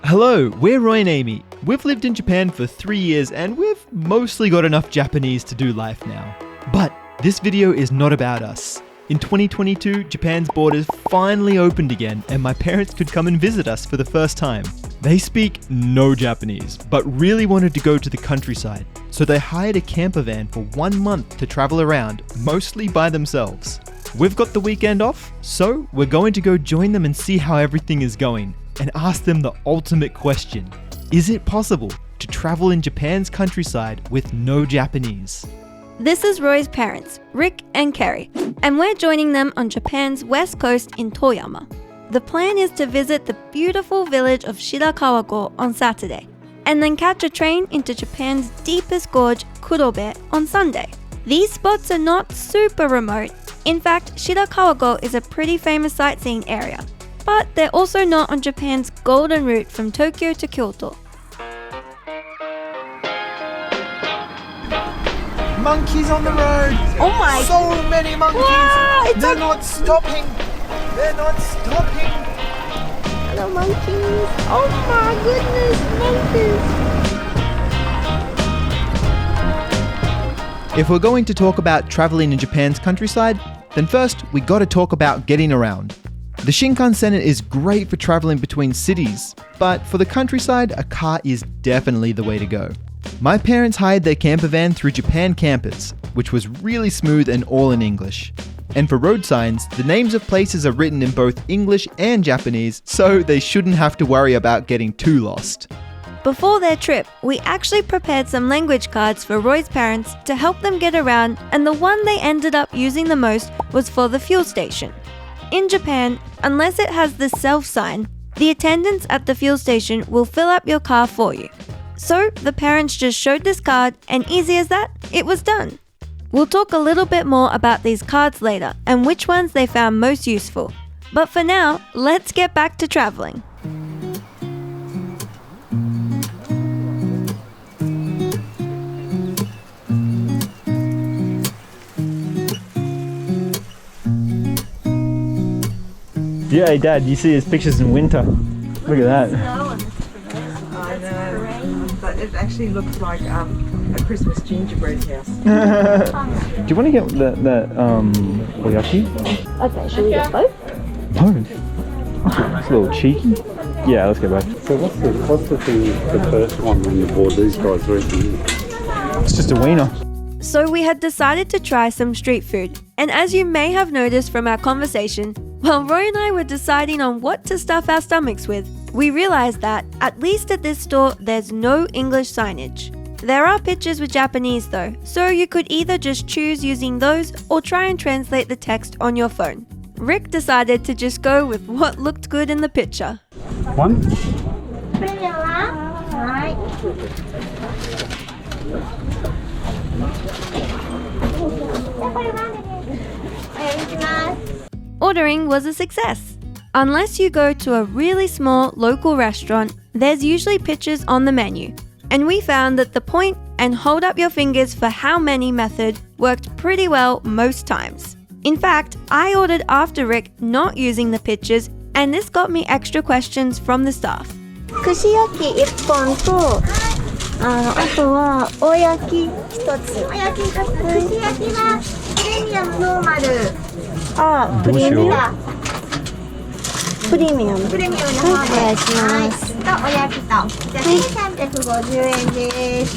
Hello, we're Roy and Aimee. We've lived in Japan for 3 years and we've mostly got enough Japanese to do life now. But this video is not about us. In 2022, Japan's borders finally opened again and my parents could come and visit us for the first time. They speak no Japanese, but really wanted to go to the countryside, so they hired a campervan for 1 month to travel around, mostly by themselves. We've got the weekend off, so we're going to go join them and see how everything is going, and ask them the ultimate question. Is it possible to travel in Japan's countryside with no Japanese? This is Roy's parents, Rick and Kerry, and we're joining them on Japan's west coast in Toyama. The plan is to visit the beautiful village of Shirakawago on Saturday, and then catch a train into Japan's deepest gorge, Kurobe, on Sunday. These spots are not super remote. In fact, Shirakawago is a pretty famous sightseeing area, but they're also not on Japan's golden route from Tokyo to Kyoto. Monkeys on the road! Oh my! So many monkeys! Wow, They're not stopping! They're not stopping! Hello monkeys! Oh my goodness, monkeys! If we're going to talk about traveling in Japan's countryside, then first we gotta talk about getting around. The Shinkansen is great for traveling between cities, but for the countryside, a car is definitely the way to go. My parents hired their campervan through Japan Campers, which was really smooth and all in English. And for road signs, the names of places are written in both English and Japanese, so they shouldn't have to worry about getting too lost. Before their trip, we actually prepared some language cards for Roy's parents to help them get around, and the one they ended up using the most was for the fuel station. In Japan, unless it has the self sign, the attendants at the fuel station will fill up your car for you. So the parents just showed this card, and easy as that, it was done. We'll talk a little bit more about these cards later and which ones they found most useful. But for now, let's get back to traveling. Yeah, hey Dad, you see his pictures in winter. Look at that. I know, but it actually looks like a Christmas gingerbread house. Do you want to get that oyaki? Okay, should we get both? No. It's a little cheeky. Yeah, let's get both. So what's the thing, the first one when you bought these guys recently? It's just a wiener. So we had decided to try some street food. And as you may have noticed from our conversation, while Roy and I were deciding on what to stuff our stomachs with, we realized that, at least at this store, there's no English signage. There are pictures with Japanese though, so you could either just choose using those or try and translate the text on your phone. Rick decided to just go with what looked good in the picture. One? Ordering was a success. Unless you go to a really small local restaurant, there's usually pictures on the menu. And we found that the point and hold up your fingers for how many method worked pretty well most times. In fact, I ordered after Rick not using the pictures, and this got me extra questions from the staff. 串焼き1本とあとはおやき1つ。おやき1つ。串焼きはプレミアムノーマル。プレミアム。プレミアム。プレミアムの方でお願いします。とおやきと。じゃあ1350円です。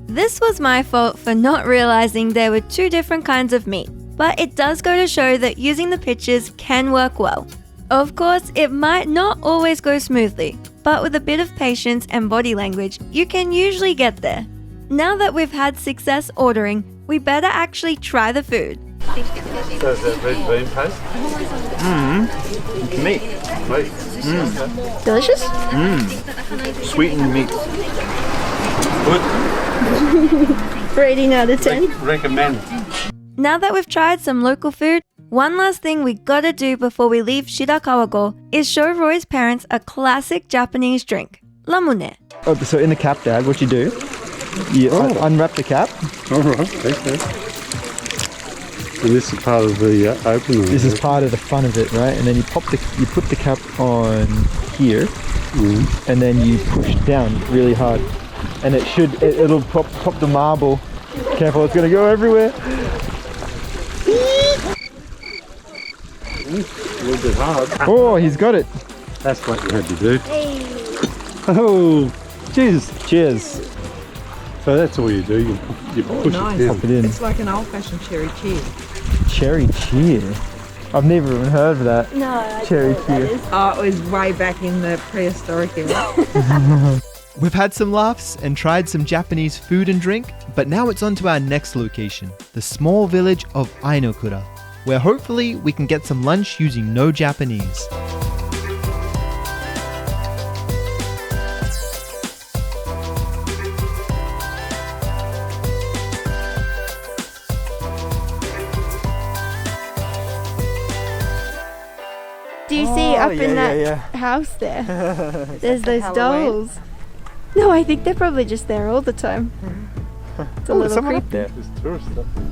This was my fault for not realizing there were two different kinds of meat, but it does go to show that using the pictures can work well. Of course, it might not always go smoothly, but with a bit of patience and body language, you can usually get there. Now that we've had success ordering, we better actually try the food. So is that red bean paste? Meat. Meat. Delicious? Sweetened meat. Good. Rating out of 10. Recommend. Now that we've tried some local food, one last thing we gotta do before we leave Shirakawago is show Roy's parents a classic Japanese drink, lamune. Oh, so in the cap, Dad, what you do? You unwrap the cap. Alright, okay. And this is part of the opener. This is part of the fun of it, right? And then you put the cap on here, and then you push down really hard, and it'll pop the marble. Careful, it's gonna go everywhere. A little bit hard. Oh, he's got it. That's what you had to do. Oh, cheers. Cheers. So that's all you do. You push nice. it down. Pop it in. It's like an old-fashioned cherry cheer. Cherry cheer. I've never even heard of that. No, I Cherry don't know what that cheer. is. Oh, it was way back in the prehistoric era. We've had some laughs and tried some Japanese food and drink, but now it's on to our next location, the small village of Ainokura, where hopefully we can get some lunch using no Japanese. Do you see up in that house there? There's those dolls. No, I think they're probably just there all the time. It's a little creepy. there. There's tourists up there.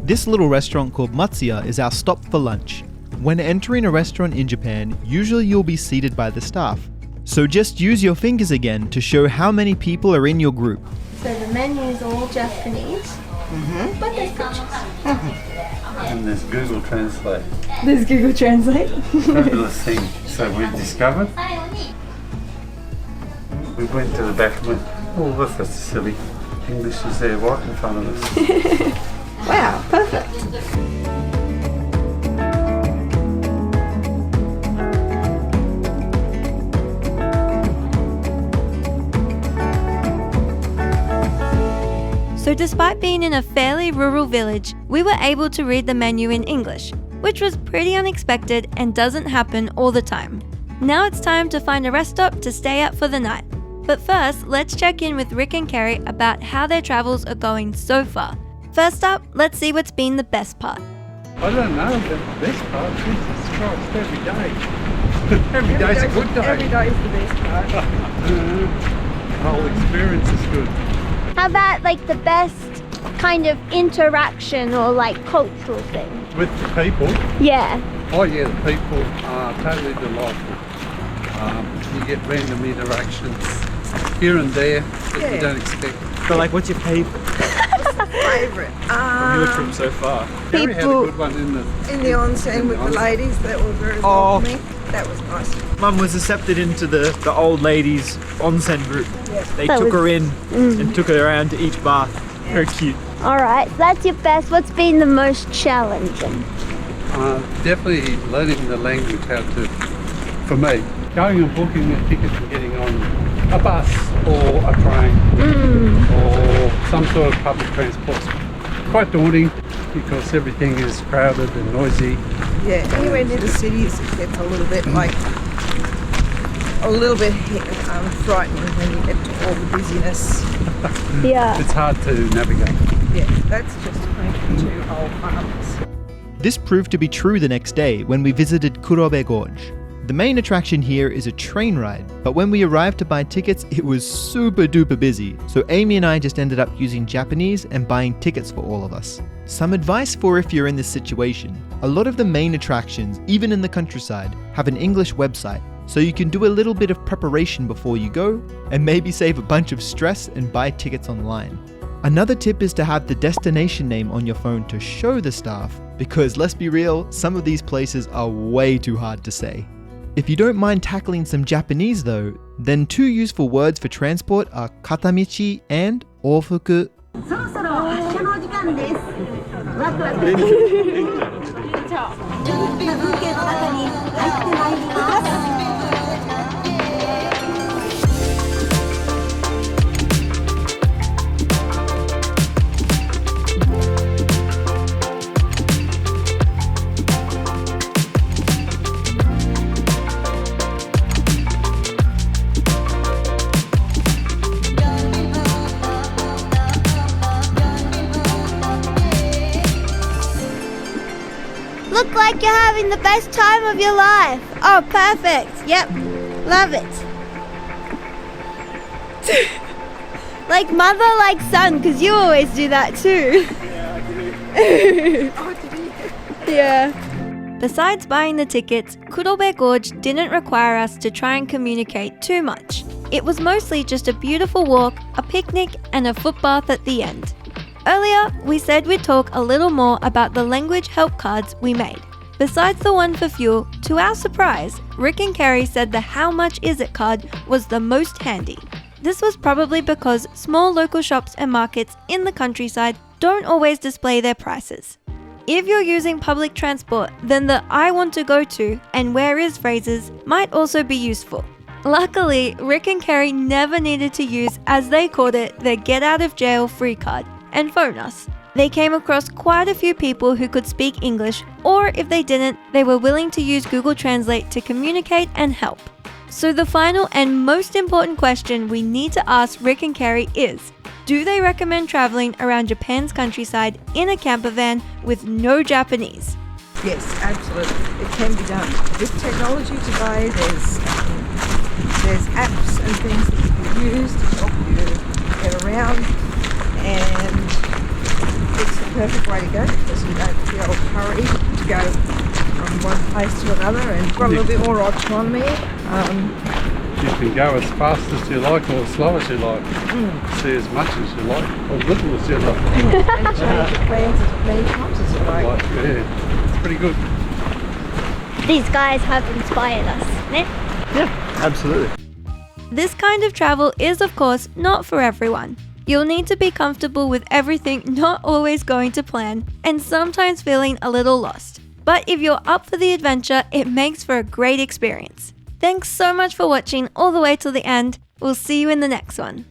This little restaurant called Matsuya is our stop for lunch. When entering a restaurant in Japan, usually you'll be seated by the staff. So just use your fingers again to show how many people are in your group. So the menu is all Japanese, but there's pictures. And there's Google Translate. There's Google Translate. Fabulous thing. So we discovered. We went to the back and went, oh, that's silly. English is there right in front of us. Wow, perfect. So despite being in a fairly rural village, we were able to read the menu in English, which was pretty unexpected and doesn't happen all the time. Now it's time to find a rest stop to stay at for the night. But first, let's check in with Rick and Kerry about how their travels are going so far. First up, let's see what's been the best part. I don't know, the best part, Jesus Christ, every day. Every day's a good day. Every day is the best part. The whole experience is good. How about like the best kind of interaction or like cultural thing? With the people, Yeah. oh yeah, the people are totally delightful. You get random interactions here and there that you don't expect. So like, what's your favourite Favourite. your trip so far? Harry had a good one in the onsen with the ladies that were very welcoming. That was nice. Mum was accepted into the old ladies onsen group. They That took was- her in and took her around to each bath. Very cute. Alright, so that's your best. What's been the most challenging? Definitely learning the language, how to, for me, going and booking a ticket and getting on a bus or a train or some sort of public transport. Quite daunting because everything is crowded and noisy. Yeah, anywhere near the cities it gets a little bit like frightening when you get to all the busyness. Yeah. It's hard to navigate. Yeah, that's just making 2 old farmers. This proved to be true the next day when we visited Kurobe Gorge. The main attraction here is a train ride, but when we arrived to buy tickets, it was super duper busy, so Aimee and I just ended up using Japanese and buying tickets for all of us. Some advice for if you're in this situation. A lot of the main attractions, even in the countryside, have an English website, so you can do a little bit of preparation before you go, and maybe save a bunch of stress and buy tickets online. Another tip is to have the destination name on your phone to show the staff, because let's be real, some of these places are way too hard to say. If you don't mind tackling some Japanese though, then 2 useful words for transport are katamichi and ofuku. Look like you're having the best time of your life. Oh, perfect. Yep. Love it. Like mother, like son, because you always do that too. Yeah. Besides buying the tickets, Kurobe Gorge didn't require us to try and communicate too much. It was mostly just a beautiful walk, a picnic, and a foot bath at the end. Earlier, we said we'd talk a little more about the language help cards we made. Besides the one for fuel, to our surprise, Rick and Kerry said the How Much Is It card was the most handy. This was probably because small local shops and markets in the countryside don't always display their prices. If you're using public transport, then the I want to go to and where is phrases might also be useful. Luckily, Rick and Kerry never needed to use, as they called it, their get out of jail free card and phone us. They came across quite a few people who could speak English, or if they didn't, they were willing to use Google Translate to communicate and help. So the final and most important question we need to ask Rick and Kerry is, do they recommend traveling around Japan's countryside in a camper van with no Japanese? Yes, absolutely. It can be done. With technology today, there's apps and things that you can use to help you get around, and it's the perfect way to go because you don't feel hurried to go from one place to another, and got a little bit more autonomy. You can go as fast as you like or as slow as you like. See as much as you like or little as you like. And change your plans as many times as you like. Yeah, it's pretty good. These guys have inspired us. Ne? Absolutely. This kind of travel is, of course, not for everyone. You'll need to be comfortable with everything not always going to plan and sometimes feeling a little lost. But if you're up for the adventure, it makes for a great experience. Thanks so much for watching all the way till the end. We'll see you in the next one.